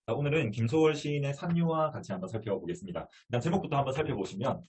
자, 오늘은 김소월 시인의 산유와 같이 한번 살펴보겠습니다. 일단 제목부터 한번 살펴보시면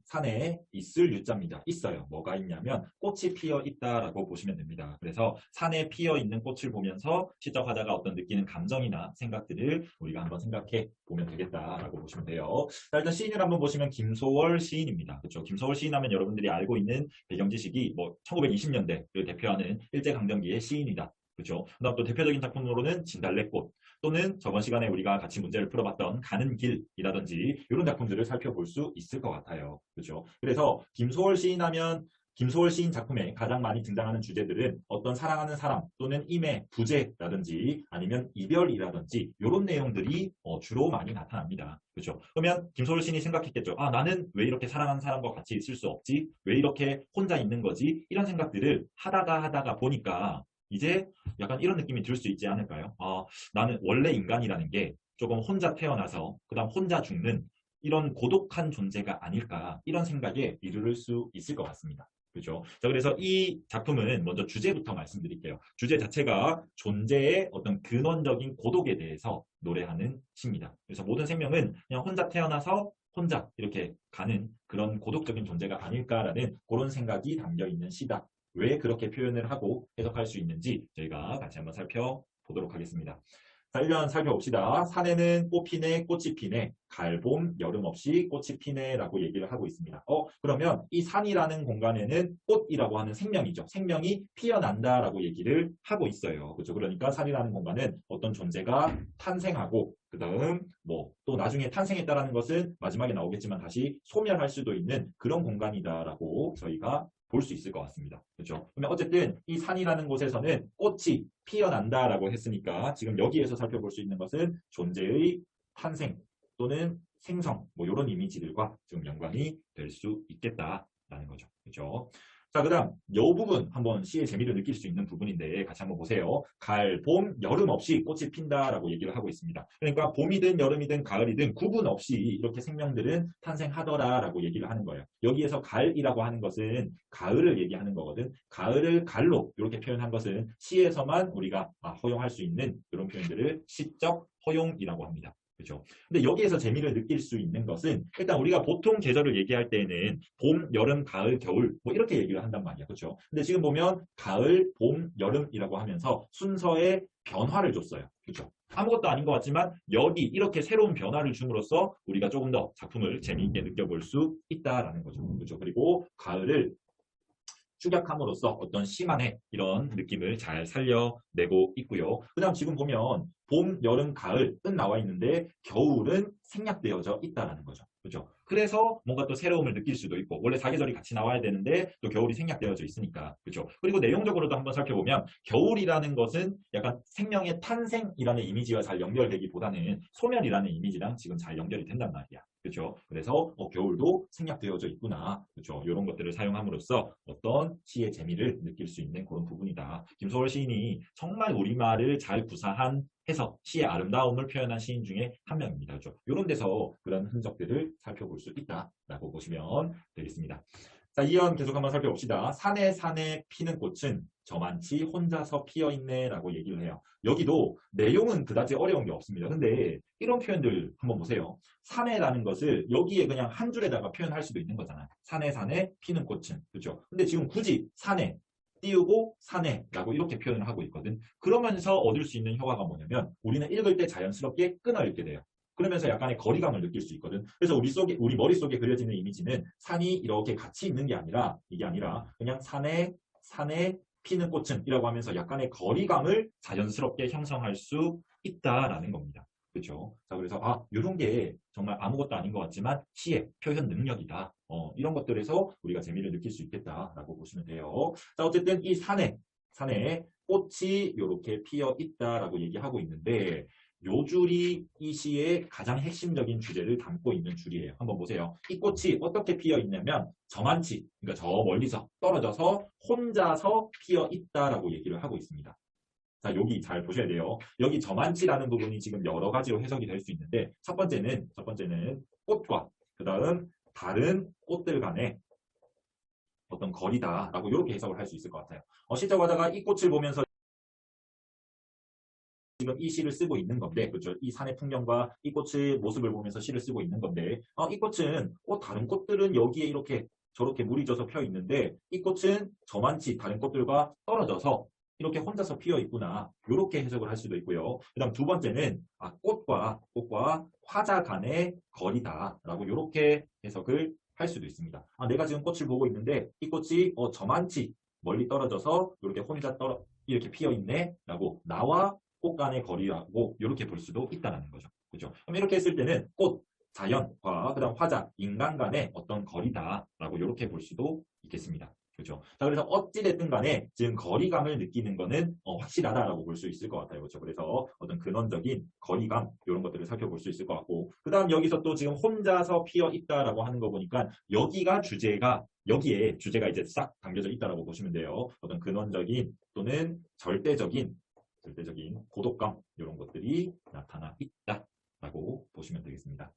산에 있을 유자입니다. 있어요. 뭐가 있냐면 꽃이 피어 있다라고 보시면 됩니다. 그래서 산에 피어 있는 꽃을 보면서 시적 하다가 어떤 느끼는 감정이나 생각들을 우리가 한번 생각해 보면 되겠다라고 보시면 돼요. 자, 일단 시인을 한번 보시면 김소월 시인입니다. 그렇죠? 김소월 시인 하면 여러분들이 알고 있는 배경 지식이 뭐 1920년대를 대표하는 일제강점기의 시인이다. 그렇죠. 그다음 또 대표적인 작품으로는 진달래꽃 또는 저번 시간에 우리가 같이 문제를 풀어봤던 가는 길이라든지 이런 작품들을 살펴볼 수 있을 것 같아요. 그렇죠. 그래서 김소월 시인 하면 김소월 시인 작품에 가장 많이 등장하는 주제들은 어떤 사랑하는 사람 또는 임의 부재라든지 아니면 이별이라든지 이런 내용들이 주로 많이 나타납니다. 그렇죠. 그러면 김소월 시인이 생각했겠죠. 아, 나는 왜 이렇게 사랑하는 사람과 같이 있을 수 없지? 왜 이렇게 혼자 있는 거지? 이런 생각들을 하다가 보니까 이제 약간 이런 느낌이 들 수 있지 않을까요? 나는 원래 인간이라는 게 조금 혼자 태어나서 그다음 혼자 죽는 이런 고독한 존재가 아닐까 이런 생각에 이르를 수 있을 것 같습니다. 그렇죠? 자, 그래서 이 작품은 먼저 주제부터 말씀드릴게요. 주제 자체가 존재의 어떤 근원적인 고독에 대해서 노래하는 시입니다. 그래서 모든 생명은 그냥 혼자 태어나서 혼자 이렇게 가는 그런 고독적인 존재가 아닐까라는 그런 생각이 담겨 있는 시다. 왜 그렇게 표현을 하고 해석할 수 있는지 저희가 같이 한번 살펴보도록 하겠습니다. 자, 1년 살펴봅시다. 산에는 꽃 피네, 꽃이 피네, 가을, 봄, 여름 없이 꽃이 피네 라고 얘기를 하고 있습니다. 그러면 이 산이라는 공간에는 꽃이라고 하는 생명이죠. 생명이 피어난다라고 얘기를 하고 있어요. 그렇죠? 그러니까 산이라는 공간은 어떤 존재가 탄생하고 그 다음 뭐 또 나중에 탄생했다라는 것은 마지막에 나오겠지만 다시 소멸할 수도 있는 그런 공간이다라고 저희가 볼 수 있을 것 같습니다. 그렇죠? 그러면 어쨌든 이 산이라는 곳에서는 꽃이 피어난다라고 했으니까 지금 여기에서 살펴볼 수 있는 것은 존재의 탄생 또는 생성 뭐 이런 이미지들과 지금 연관이 될 수 있겠다라는 거죠. 그렇죠? 자, 그다음 요 부분 한번 시의 재미를 느낄 수 있는 부분인데 같이 한번 보세요. 가을, 봄, 여름 없이 꽃이 핀다라고 얘기를 하고 있습니다. 그러니까 봄이든 여름이든 가을이든 구분 없이 이렇게 생명들은 탄생하더라라고 얘기를 하는 거예요. 여기에서 가을이라고 하는 것은 가을을 얘기하는 거거든. 가을을 갈로 이렇게 표현한 것은 시에서만 우리가 허용할 수 있는 이런 표현들을 시적 허용이라고 합니다. 그렇죠. 근데 여기에서 재미를 느낄 수 있는 것은 일단 우리가 보통 계절을 얘기할 때는 봄, 여름, 가을, 겨울 뭐 이렇게 얘기를 한단 말이야. 그렇죠. 근데 지금 보면 가을, 봄, 여름이라고 하면서 순서에 변화를 줬어요. 그렇죠. 아무것도 아닌 것 같지만 여기 이렇게 새로운 변화를 줌으로써 우리가 조금 더 작품을 재미있게 느껴볼 수 있다라는 거죠. 그렇죠. 그리고 가을을 축약함으로써 어떤 시만의 이런 느낌을 잘 살려내고 있고요. 그 다음 지금 보면 봄, 여름, 가을은 나와 있는데 겨울은 생략되어져 있다는 거죠. 그렇죠? 그래서 뭔가 또 새로움을 느낄 수도 있고 원래 사계절이 같이 나와야 되는데 또 겨울이 생략되어져 있으니까 그렇죠. 그리고 내용적으로도 한번 살펴보면 겨울이라는 것은 약간 생명의 탄생이라는 이미지와 잘 연결되기보다는 소멸이라는 이미지랑 지금 잘 연결이 된단 말이야. 그렇죠. 그래서 겨울도 생략되어져 있구나. 그렇죠. 이런 것들을 사용함으로써 어떤 시의 재미를 느낄 수 있는 그런 부분이다. 김소월 시인이 정말 우리말을 잘 구사한 해서 시의 아름다움을 표현한 시인 중에 한 명입니다. 그렇죠. 이런 데서 그런 흔적들을 살펴볼 수 있다라고 보시면 되겠습니다. 자, 이연 계속 한번 살펴봅시다. 산에 피는 꽃은 저만치 혼자서 피어있네 라고 얘기를 해요. 여기도 내용은 그다지 어려운 게 없습니다. 근데 이런 표현들 한번 보세요. 산에라는 것을 여기에 그냥 한 줄에다가 표현할 수도 있는 거잖아요. 산에 피는 꽃은. 그렇죠? 근데 지금 굳이 산에 띄우고 산에라고 이렇게 표현을 하고 있거든. 그러면서 얻을 수 있는 효과가 뭐냐면 우리는 읽을 때 자연스럽게 끊어 읽게 돼요. 그러면서 약간의 거리감을 느낄 수 있거든. 그래서 우리 머릿속에 그려지는 이미지는 산이 이렇게 같이 있는 게 아니라 이게 아니라 그냥 산에 피는 꽃은 이라고 하면서 약간의 거리감을 자연스럽게 형성할 수 있다라는 겁니다. 그렇죠? 자, 그래서 이런 게 정말 아무것도 아닌 것 같지만 시의 표현 능력이다. 이런 것들에서 우리가 재미를 느낄 수 있겠다라고 보시면 돼요. 자, 어쨌든 이 산에 꽃이 이렇게 피어 있다라고 얘기하고 있는데 요 줄이 이 시의 가장 핵심적인 주제를 담고 있는 줄이에요. 한번 보세요. 이 꽃이 어떻게 피어 있냐면 저만치, 그러니까 저 멀리서 떨어져서 혼자서 피어 있다라고 얘기를 하고 있습니다. 자, 여기 잘 보셔야 돼요. 여기 저만치라는 부분이 지금 여러 가지로 해석이 될 수 있는데 첫 번째는 꽃과 그 다음 다른 꽃들 간의 어떤 거리다라고 이렇게 해석을 할 수 있을 것 같아요. 시적 하다가 이 꽃을 보면서 지금 이 시를 쓰고 있는 건데, 그렇죠? 이 산의 풍경과 이 꽃의 모습을 보면서 시를 쓰고 있는 건데, 이 꽃은 다른 꽃들은 여기에 이렇게 저렇게 물이 져서 펴 있는데 이 꽃은 저만치 다른 꽃들과 떨어져서 이렇게 혼자서 피어 있구나. 이렇게 해석을 할 수도 있고요. 그다음 두 번째는 꽃과 화자 간의 거리다라고 이렇게 해석을 할 수도 있습니다. 내가 지금 꽃을 보고 있는데 이 꽃이 저만치 멀리 떨어져서 이렇게 혼자 이렇게 피어 있네라고 나와 꽃 간의 거리라고 이렇게 볼 수도 있다는 거죠. 그렇죠? 그럼 이렇게 했을 때는 꽃 자연과 그다음 화자, 인간 간의 어떤 거리다라고 이렇게 볼 수도 있겠습니다. 그렇죠? 자, 그래서 어찌됐든 간에 지금 거리감을 느끼는 거는 확실하다라고 볼 수 있을 것 같아요. 그렇죠? 그래서 어떤 근원적인 거리감 이런 것들을 살펴볼 수 있을 것 같고 그다음 여기서 또 지금 혼자서 피어 있다라고 하는 거 보니까 여기에 주제가 이제 싹 담겨져 있다라고 보시면 돼요. 어떤 근원적인 또는 절대적인 고독감 이런 것들이 나타나 있다라고 보시면 되겠습니다.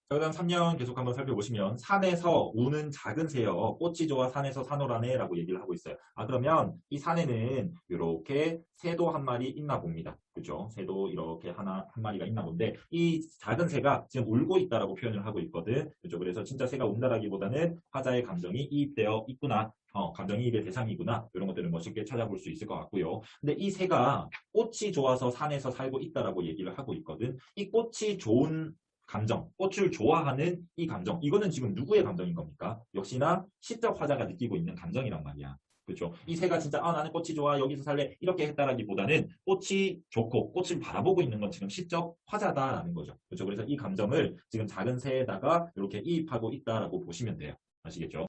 자, 그다음 3년 계속 한번 살펴보시면 산에서 우는 작은 새여 꽃이 좋아 산에서 산호라네 라고 얘기를 하고 있어요. 그러면 이 산에는 이렇게 새도 한 마리 있나 봅니다. 그죠? 새도 이렇게 한 마리가 있나 본데 이 작은 새가 지금 울고 있다라고 표현을 하고 있거든. 그죠? 그래서 진짜 새가 운다라기보다는 화자의 감정이 이입되어 있구나. 감정이입의 대상이구나. 이런 것들을 멋있게 찾아볼 수 있을 것 같고요. 근데 이 새가 꽃이 좋아서 산에서 살고 있다라고 얘기를 하고 있거든. 이 꽃이 좋은 감정, 꽃을 좋아하는 이 감정, 이거는 지금 누구의 감정인 겁니까? 역시나 시적 화자가 느끼고 있는 감정이란 말이야. 그렇죠? 이 새가 진짜 나는 꽃이 좋아 여기서 살래 이렇게 했다라기보다는 꽃이 좋고 꽃을 바라보고 있는 건 지금 시적 화자다라는 거죠. 그렇죠? 그래서 이 감정을 지금 작은 새에다가 이렇게 이입하고 있다라고 보시면 돼요. 아시겠죠?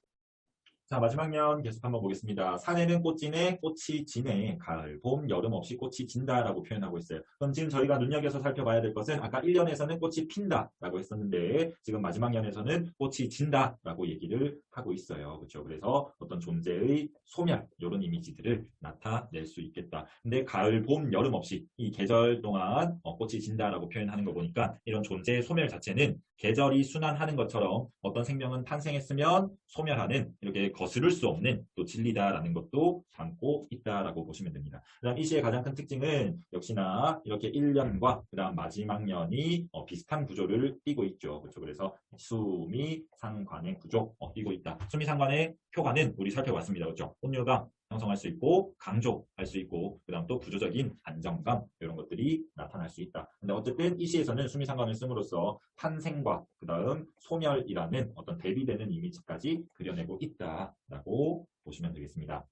자, 마지막 면 계속 한번 보겠습니다. 산에는 꽃지네, 꽃이 지네, 가을, 봄, 여름 없이 꽃이 진다라고 표현하고 있어요. 그럼 지금 저희가 눈여겨서 살펴봐야 될 것은 아까 1년에서는 꽃이 핀다라고 했었는데 지금 마지막 년에서는 꽃이 진다라고 얘기를 하고 있어요. 그렇죠? 그래서 어떤 존재의 소멸, 이런 이미지들을 나타낼 수 있겠다. 근데 가을, 봄, 여름 없이 이 계절 동안 꽃이 진다라고 표현하는 거 보니까 이런 존재의 소멸 자체는 계절이 순환하는 것처럼 어떤 생명은 탄생했으면 소멸하는 이렇게 거스를 수 없는 또 진리다라는 것도 담고 있다라고 보시면 됩니다. 그다음 이 시의 가장 큰 특징은 역시나 이렇게 1년과 그다음 마지막 년이 비슷한 구조를 띠고 있죠. 그렇죠? 그래서 수미 상관의 구조 띠고 있다. 수미 상관의 표가는 우리 살펴봤습니다. 그렇죠? 혼유가 형성할 수 있고 강조할 수 있고 그다음 또 구조적인 안정감 이런 것들이 나타날 수 있다. 근데 어쨌든 이 시에서는 수미상관을 씀으로써 탄생과 그다음 소멸이라는 어떤 대비되는 이미지까지 그려내고 있다라고 보시면 되겠습니다.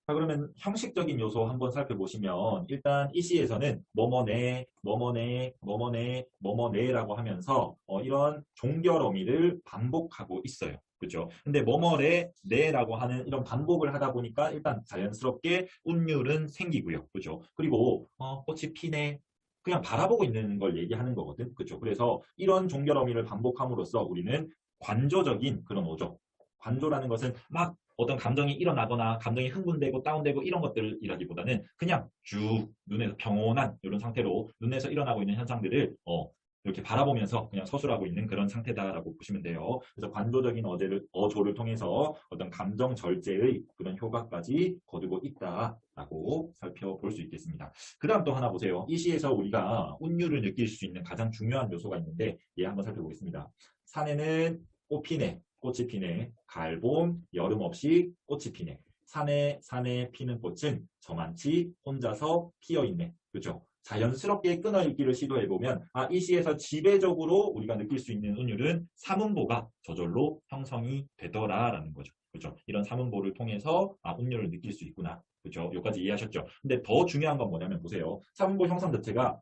자, 그러면 형식적인 요소 한번 살펴보시면 일단 이 시에서는 뭐뭐네, 뭐뭐네, 뭐뭐네, 뭐뭐네라고 하면서 이런 종결 어미를 반복하고 있어요. 그렇죠? 근데 뭐뭐래, 네라고 하는 이런 반복을 하다 보니까 일단 자연스럽게 운율은 생기고요. 그렇죠? 그리고 꽃이 피네, 그냥 바라보고 있는 걸 얘기하는 거거든. 그렇죠? 그래서 이런 종결 어미를 반복함으로써 우리는 관조적인 그런 오조. 관조라는 것은 막 어떤 감정이 일어나거나 감정이 흥분되고 다운되고 이런 것들이라기보다는 그냥 쭉 눈에서 평온한 이런 상태로 눈에서 일어나고 있는 현상들을 이렇게 바라보면서 그냥 서술하고 있는 그런 상태다라고 보시면 돼요. 그래서 관조적인 어조를 통해서 어떤 감정 절제의 그런 효과까지 거두고 있다라고 살펴볼 수 있겠습니다. 그 다음 또 하나 보세요. 이 시에서 우리가 운율을 느낄 수 있는 가장 중요한 요소가 있는데 얘 한번 살펴보겠습니다. 산에는 꽃이 피네, 가을, 봄, 여름 없이 꽃이 피네. 산에 피는 꽃은 저만치 혼자서 피어있네. 그렇죠? 자연스럽게 끊어읽기를 시도해보면 이 시에서 지배적으로 우리가 느낄 수 있는 운율은 사문보가 저절로 형성이 되더라라는 거죠. 그렇죠? 이런 사문보를 통해서 운율을 느낄 수 있구나. 그렇죠? 여기까지 이해하셨죠? 근데 더 중요한 건 뭐냐면 보세요. 사문보 형성 자체가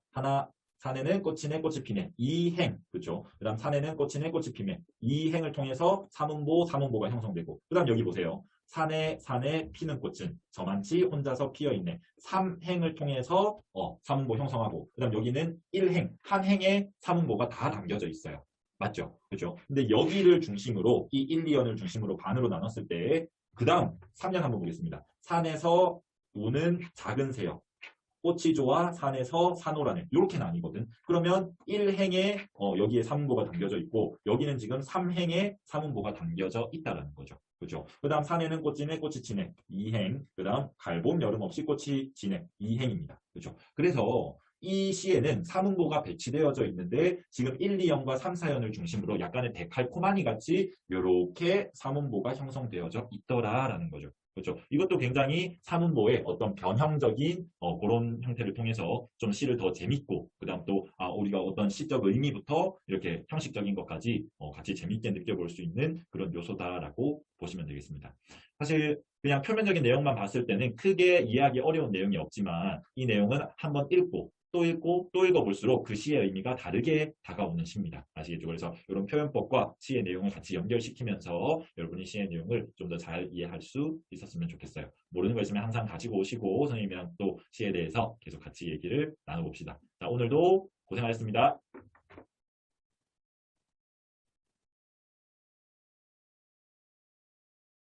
산에는 꽃이네 꽃이 피네 이 행 그렇죠. 그다음 산에는 꽃이네 꽃이 피네 이 행을 통해서 사문보가 형성되고 그다음 여기 보세요. 산에 피는 꽃은 저만치 혼자서 피어있네. 3행을 통해서 사문보 형성하고 그다음 여기는 1행 한 행에 사문보가 다 담겨져 있어요. 맞죠? 그렇죠? 근데 여기를 중심으로 이 1, 2연을 중심으로 반으로 나눴을 때 그다음 3년 한번 보겠습니다. 산에서 우는 작은 새여 꽃이 좋아 산에서 산호라네 이렇게 나뉘거든. 그러면 1행에 여기에 사문보가 담겨져 있고 여기는 지금 3행에 사문보가 담겨져 있다는 거죠. 그죠? 그 다음 산에는 꽃지네, 꽃이 지네, 2행. 그 다음 갈봄, 여름 없이 꽃이 지네, 2행입니다. 그죠? 그래서 이 시에는 사문보가 배치되어져 있는데 지금 1, 2형과 3, 4형을 중심으로 약간의 데칼코마니 같이 이렇게 사문보가 형성되어져 있더라라는 거죠. 그렇죠. 이것도 굉장히 사문보의 어떤 변형적인 그런 형태를 통해서 좀 시를 더 재밌고 그다음 또 우리가 어떤 시적 의미부터 이렇게 형식적인 것까지 같이 재밌게 느껴볼 수 있는 그런 요소다라고 보시면 되겠습니다. 사실 그냥 표면적인 내용만 봤을 때는 크게 이해하기 어려운 내용이 없지만 이 내용은 한번 읽고 또 읽고 또 읽어볼수록 그 시의 의미가 다르게 다가오는 시입니다. 아시겠죠? 그래서 이런 표현법과 시의 내용을 같이 연결시키면서 여러분이 시의 내용을 좀 더 잘 이해할 수 있었으면 좋겠어요. 모르는 거 있으면 항상 가지고 오시고 선생님이랑 또 시에 대해서 계속 같이 얘기를 나눠봅시다. 자, 오늘도 고생하셨습니다.